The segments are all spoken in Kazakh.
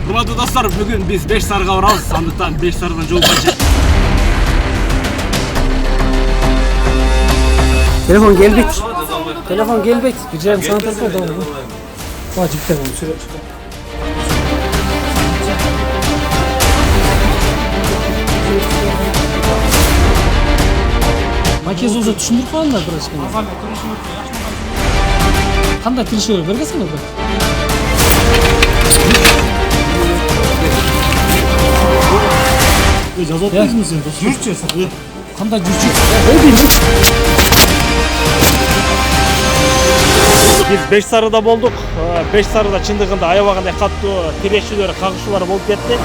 Урматтуу достор, бүгүн биз 5 сарга барабыз. Андыктан 5 сардан жол бачы. Telefon gelbeyt. Telefon gelbeyt. Güzel sana telefon da olur. Vacip telefon sürekli. Makez olsa düşündürüp kalanlar biraz kıyım. Kanda tilişiyor, vergesene bırak. Жазып атпайсың сен, жүрші. Kanda cücük. Ol değil mi? Biz 5 sarıda болдук. 5 sarıda чындыгында аябагандай каттуу тирешүүлөр, кагышуулар болуп кетти.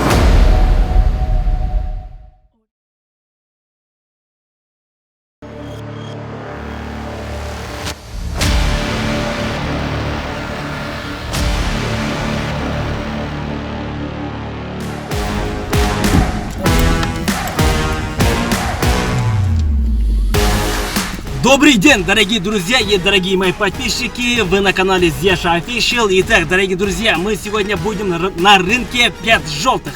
Добрый день, дорогие друзья и дорогие мои подписчики, вы на канале Зеша Official. Итак, дорогие друзья, мы сегодня будем на рынке 5 желтых.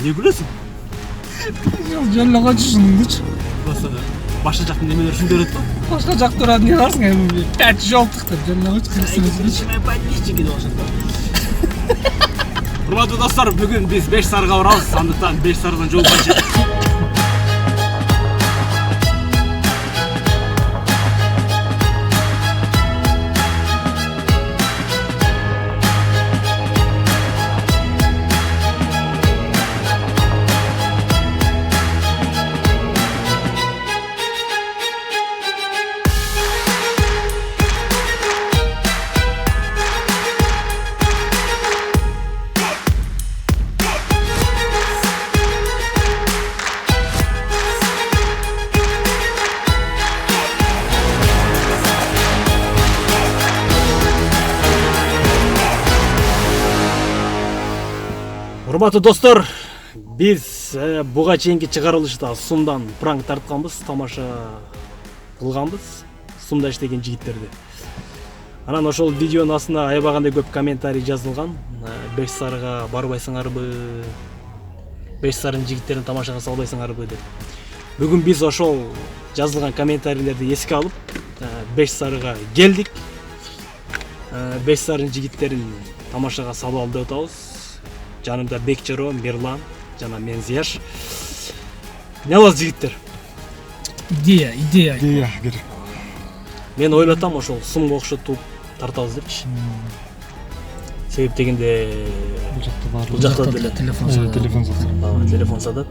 Не гүлөсүң? Жолла қочушының күш. Башка жактын немелер үчүн өрөт го? Башка жакта турат не барсың эми 5 желтых деп жолла коч кырсың. Мои подписчики должны. Урматтуу достор, бүгүн биз 5 сарга барабыз. Андыктан 5 сардан жол бачы. Урматтуу достор, биз буга чейинки чыгарылышта сумдан пранк тартканбыз, тамаша кылганбыз, сумда иштеген жигиттерди. Анан ошол видеонун астына аябагандай көп комментарий жазылган. 5 сарыга барбайсыңарбы? 5 сарын жигиттерин тамашага салбайсыңарбы деп. Бүгүн биз ошол жазылган комментарийлерди эске алып, 5 сарыга келдик. 5 сарын жигиттерин тамашага салып алып деп атабыз. Жанымда Бекчаро, Мирлан, жана мен Зияш. Не аласыз жигиттер? Идея. Идея керек. Мен ойлотам ошол сумга окшотуп тартабыз депчи. Себеп дегенде бул жакта деле телефон сатат. Телефон сатат.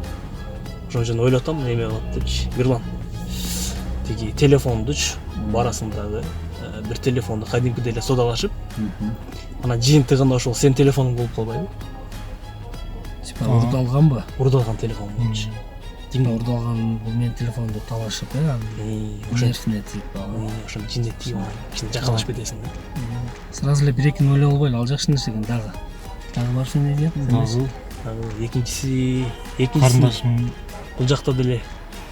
Ошон үчүн ойлотам неме кылат депчи. Мирлан. Тиги телефондучу барасыңдагы бир телефонду кадимкидей эле содалашып, анан жыйынтыгында ошол сен телефонуң болуп калбайбы? Урдалганбы? Урдалган телефон болчу. Урдалган бул менин телефонду талашып, нервине тип алып. Ошо жине тип алып, кичине жакынлашып кетесиң да. Сразу эле бир экини ойлоп албайлы, ал жакшы нерсе экен дагы. Дагы барсың не дейт? Экинчиси Карындашым. Бул жакта деле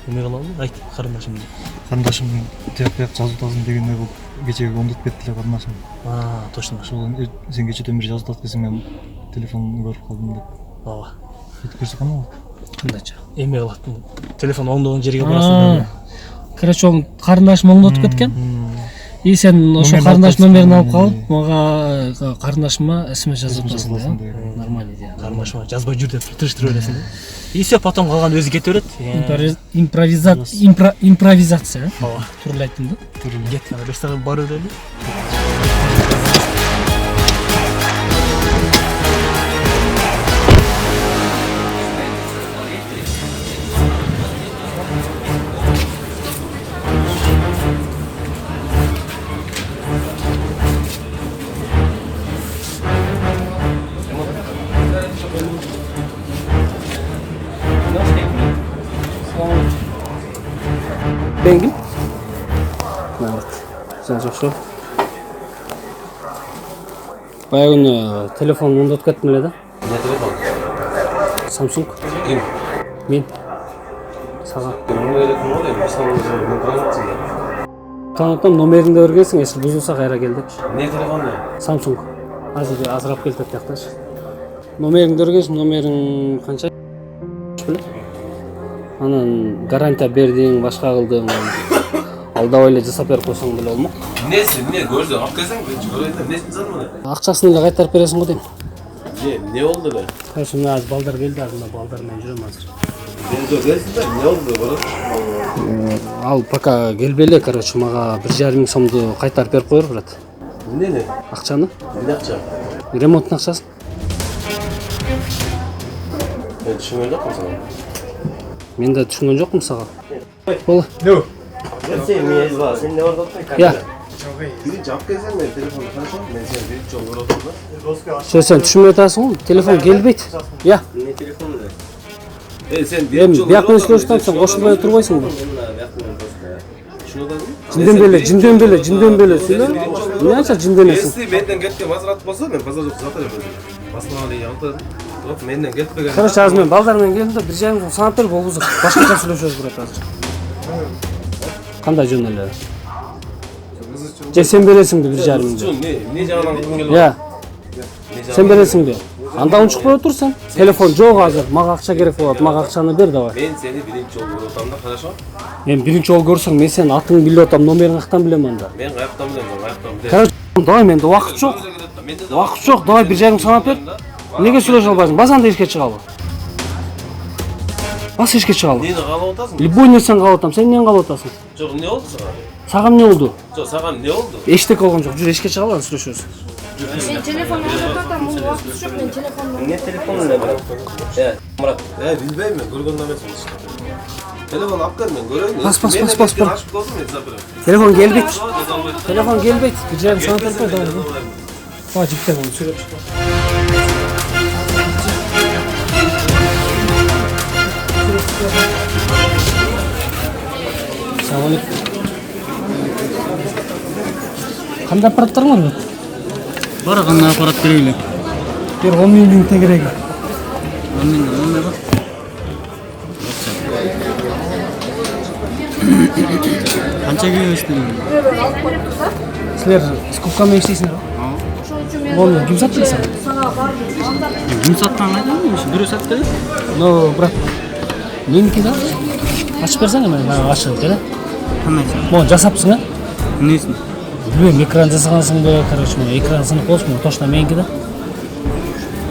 эме кылабы? Айт, карындашым. Карындашым тияк жазып атасың дегенде бул кечеге оңдоп кетти эле карындашым. Точно. Ошол сен кечеден бери жазып атасың, мен телефонду көрүп калдым деп. Ооба. Айтып көрсөк кандай болот? Кандайча? Эме кылат. Телефон оңдогон жерге барасың да. Короче, карындашым оңдотуп кеткен. И сен ошо карындаш номерин алып калып, мага карындашыма СМС жазып атасың да. Нормальный идея. Карындашыма жазбай жүр деп тырыштырып бересиң да. И все, потом калган өзү кете берет. Импровизация. Ооба. Турула айттым да. Кет, ана 5 сарга барып эле. Бенгин? Вот. Sen жакшы. Бая күнү телефон оңдотуп кеттим эле да. Не телефон? Samsung. Ким? Мен. Сага. Телефон номеринде бергенсиң, эсил бузулса кайра кел депчи. не телефон? Samsung. азыраак келтет тияктачы. Номериңди өргөз, номериң канча? Анан гарантия бердиң, башка кылдың. Алдап эле жасап берип койсоң деле болмок. Эмне көрсөң алып келсең, мен көрөйм, эмнесин сатып эле? Акчасын эле кайтарып бересиң го дейм. Не болду эле? Ошондо азыр балдар келди, азыр балдар менен жүрөм азыр. Мен келсин да, эмне болду болот? Ал пока келбей эле, короче, мага 1,5 миң сомду кайтарып берип коер, брат. Эмнени? Акчаны, Эмне акча? ремонттун акчасын. Мен түшүнгөн жокмун сага. Мен да түшүнгөн жокмун сага. Боло. Сен эмне yazба, сен не ордоп атпайсың? Я. Биринчи алып келсең, мен телефонду карашам, мен сени биринчи жолу көрүп атам да. Сен түшүнбөй атасың го, телефон келбейт. Я. Эмне телефону да? Сен Эми биринчи жолу бияк менен сүйлөшсөң, сен кошулбай турбайсыңбы? Жинден беле сүйлө. Эмне анча жинделесиң? Если менден кеткен мазарат болсо, мен базар жок сатып берем. Басмага дейин алтын. Бирок менден кетпеген. Короче, азыр мен балдар менен келдим да 1,5 миң санап бер, болбосо башкача сүйлөшөбүз брат азыр. Кандай жөн эле? Же сен бересиңби 1,5 миңди? Не жагынан келип? Я. Сен бересиңби? Анда унчукпай отур сен. Телефон жок азыр, мага акча керек болот, мага акчаны бер давай. Мен сени биринчи жолу көрүп атам да, карашам. Эми биринчи жолу көрсөң, мен сенин атыңды билип атам, номериңди каяктан билем анда? Мен каяктан билем, каяктан билем. Короче, давай менде убакыт жок. Убакыт жок, давай 1,5 миң санап бер. Неге сүйлөшө албайсың? Бас анда эшикке чыгалы. Бас эшикке чыгалы. Нени каалап атасың? Любой нерсени каалап атам. Сен эмнени каалап атасың? Жок, эмне болду сага? Сага эмне болду? Жок, сага эмне болду? Эчтеке болгон жок. Жүр эшикке чыгалы, анда сүйлөшөбүз. Мен телефон алып атам, бул убакыт жок, мен телефонду. Эмне телефон эле бар? Мурат. Билбейм мен, көргөн да эмесмин ичте. Телефон алып кел, мен көрөйүн. Бас. Ашып болсун, мен сатып берем. Телефон келбейт. Телефон келбейт. 1,5 миң санап бер, давай. Давай, жиптен onu сүйлөп чык. Assalamu alaikum. Кандай аппараттарың бар? Бар кандай аппарат керек эле? Бир 10 миңдин тегереги. 10 миң бар. Канча күйөстүң? Силер скупка менен иштейсиңер го? Onu kim sattı sana? Ким саткан айдам? Бирөө сатты эле. Ну, брат, меники да? Açıp versene bana açıp gel. Кандай? Bunu жасапсың, а? Эмнесин? Bilmiyorum, ekran жасағансың, короче, экран сынып болсын, точно меники да?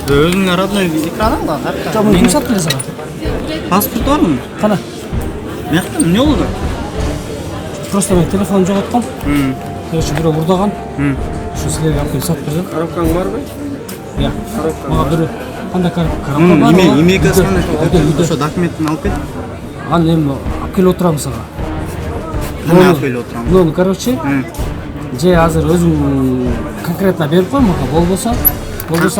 Өзүңүн родной экраның бар. Жоқ, bunu kim sattı sana? Паспорт бармы? Қана? Мыякта эмне болду? Просто мен телефон жоғалтқам. Короче, бирөө урдаган. Şu силерге алып келип сатып бердим. Коробкаң барбы? Я. Мага бирөө кандай коробка бар? Имейкасы кандай? Ошо документин алып кел. Аны эми алып келип отурам сага. Кандай алып келип отурам? Ну, короче, же азыр өзүң конкретно берип кой мага, болбосо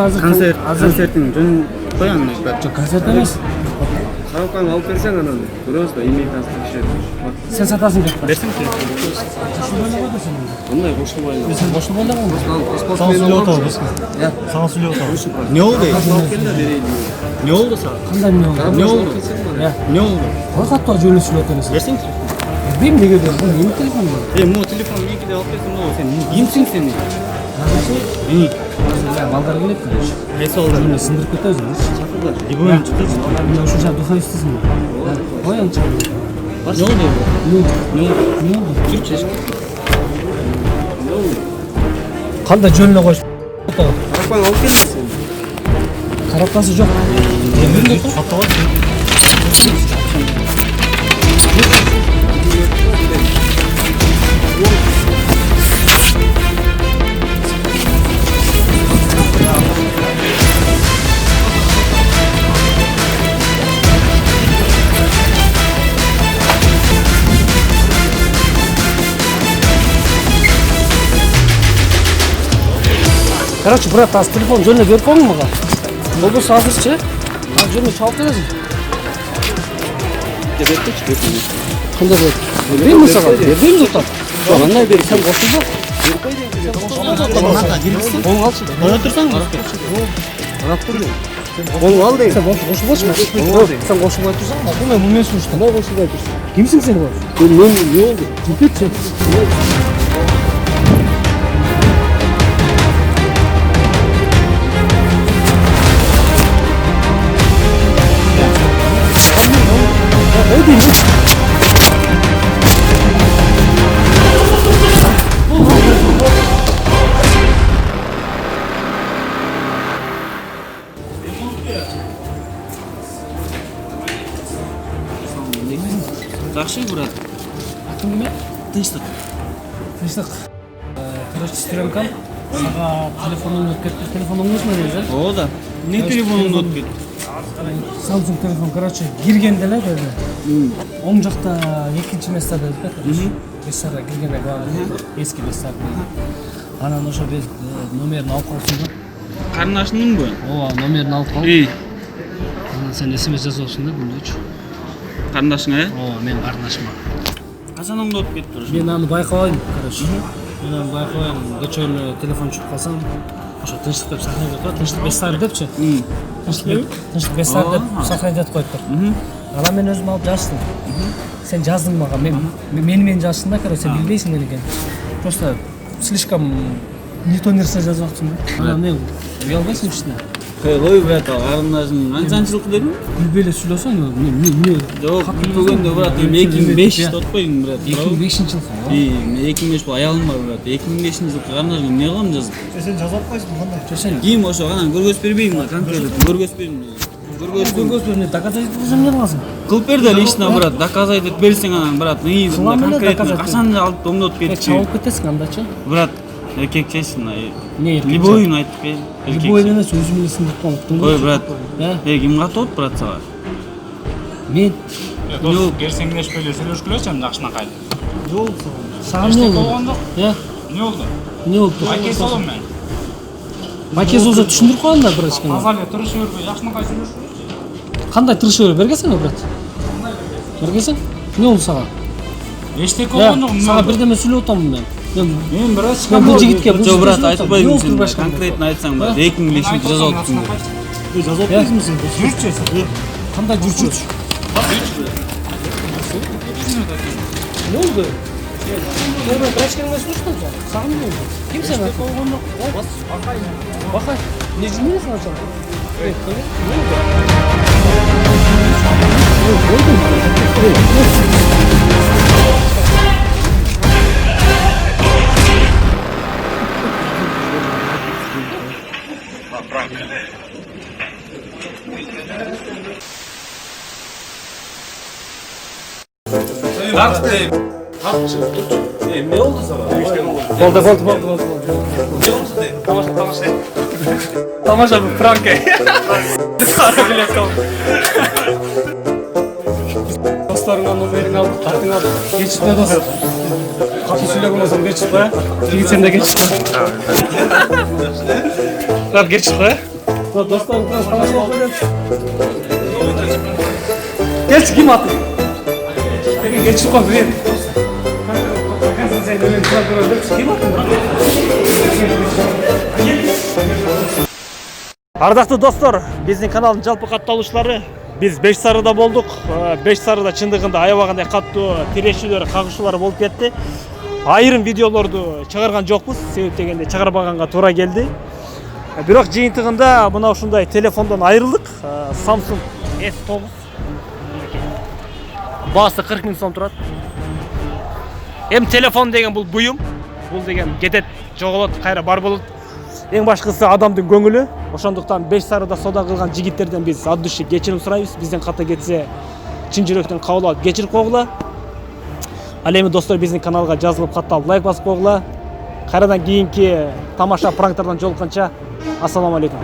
азыр концерттин жөнүн кой аны. Жок, концерт эмес. Коробкаң алып берсең анан көрөбүз да, имейкасын текшерип. Сен сатасың деп. Берсеңчи. Кандай кошулбайбы? Сен кошулуп эле Sana söylüyor otobüs. Sana söylüyor otobüs. Не болду? Не болду сага? кандай эмне болду? Не болду? Не болду? Кооктоо жөн эле сүйлөп бересиң. Берсеңчи. Билбейм неге бердим. Бул эмне телефон бар? Могу телефон меникиде алып келсең болот. Сен кимсиң сен? Балдар келет, короче. Кайсы балдар? Жөн эле сындырып кетебиз. Дибоюн чыкты. Мына ушунча духа истесиң. Ой, анча. Не болду? Не болду? Жүрчү. Кандай жөн эле коюш. Коробкаң алып келсең. Коробкасы жок. Короче, брат, аз телефон жөн эле берип коюң мага. Болбосо азырчы. Аз жөн эле чалып бересиң. Кандай болот? Бербейм сага, бербейм жок. Жок, андай бер, сен кошулбо. Оң алчы. Кое турсаң? Карап тур. Оң ал дейм. Сен кошулбочу. Сен кошулбай турсаң, бул менен сурушта. Кандай кошулбай турсаң? Кимсиң сен бул? Мен не болду? Кетчи. Жакшы, брат. Атың ким? Тынчтык. Тынчтык. Короче, сестренкам, сага телефонуңду өтүп кетти. Телефонуңуз менен же? Ооба да. Не телефонуңду өтүп кетти? Samsung телефон, короче, киргенде эле деди. Оң жакта экинчи местада деди. Бесара киргенде эски бесара. Анан ошо биз номерин алып калсың да. Карындашыңбы? Ооба, номерин алып калып. Анан сен SMS жазып алсың да күндүчү. Карындашың, Ооба, мен карындашыма. Качан оңдо өтүп кетти ошо? Мен аны байкабайм, короче. Мен аны байкабайм, кечөөнү телефон чуп калсам, ошо тынчтык деп сохранить этип коет, тынчтык бесар депчи. Тынчтык бесар деп сохранить этип коюптур. Анан мен өзүм алып жаздым. Сен жаздың мага, менен жаздың да, короче, сен билбейсиң мени экен. Просто слишком не то нерсе жазып атсың да. Анан мен уялбайсың ичине. Кой, брат, карындашың анчанчылык дедим? Күлбөй эле сүйлөсөң, эмне? Жок, күлбөгөндө, брат, 2005 деп атпайбы, брат. 2005-жылы. 2005 бул аялым бар, брат. 2005-жылы карындашым эмне кылам жазып? Сен жазып атпайсың кандай? Сен Ким ошо анан көргөз бербейм, конкретно көргөз бербейм. көргөз берип доказать кылсаң эмне кыласың? Кылып бер да лично, брат, доказать этип берсең анан, брат, Кылам эле конкретно доказать. качан алып оңдоп кетти? Чабып кетесиң андачы. Брат, эркекчесин, Не эркек? любойуңду айтып бер. Любой эмес, өзүм эле сындырып коем. Ой, брат, Э? ким катып брат сага? Мен Дос, берсеңдешпей эле сүйлөшкүлөчү эми жакшынакай. сага эмне болду? болгондо Э? эмне болду? Эмне болду? Айке солом мен. Макез болсо түшүндүрүп коем да бир кичине. Таза эле турушуп бербей жакшынакай сүйлөшкүлөчү. Кандай тырышып бер, бергесиңби, брат? Бергесиң? Эмне болду сага? Эчтеке болгон жок. Сага бирдеме сүйлөп атамын мен. Мен бираз Мен бул жигитке бул Жок, брат, айтпайм сен. Конкретно айтсаң, брат, 2005 жазып атсың. Жазып атпайсың сен? жүрчү. Кандай жүрчү? Ne oldu? Ben kaçken nasıl uçtun sen? Sağ mı oldu? Kimse mi? Bakay. Ne cümle sana çaldı? Evet, evet. Ne oldu? Ne oldu? Ne oldu sana? Oldu. Ne oldu de? Tamam abi, Franke. Sarı bile kal. Dostlarından numaranı al, kartını al. Geçitme dost. Kapı söyle bulmasam geçitme. İyi sen de geçitme. Lan geçitme. Lan dostlarından savaş yapalım. Geç kim attı? Peki geçit bak bir. Sen de öyle kim attı? Ардактуу достор, биздин каналдын жалпы катталуучулары, биз Беш Сарыда болдук. Беш Сарыда чындыгында аябагандай каттуу тирешүүлөр, кагышуулар болуп кетти. Айрым видеолорду чыгарган жокпуз, себеп дегенде чыгарбаганга туура келди. Бирок жыйынтыгында мына ушундай телефондон айрылдык. Samsung S9. Баасы 40 000 сом турат. Эми телефон деген бул буюм. Бул деген кетет, жоголот, кайра бар болот. Эң башкысы адамдын көңүлү. Ошондуктан Беш Сарыда соода кылган жигиттерден биз от души кечирим сурайбыз. Бизден ката кетсе чын жүрөктөн кабыл алып кечирип койгула. Ал эми достор, биздин каналга жазылып, катталып, лайк басып койгула. Кайрадан кийинки тамаша пранктардан жолукканча, ассаламу алейкум.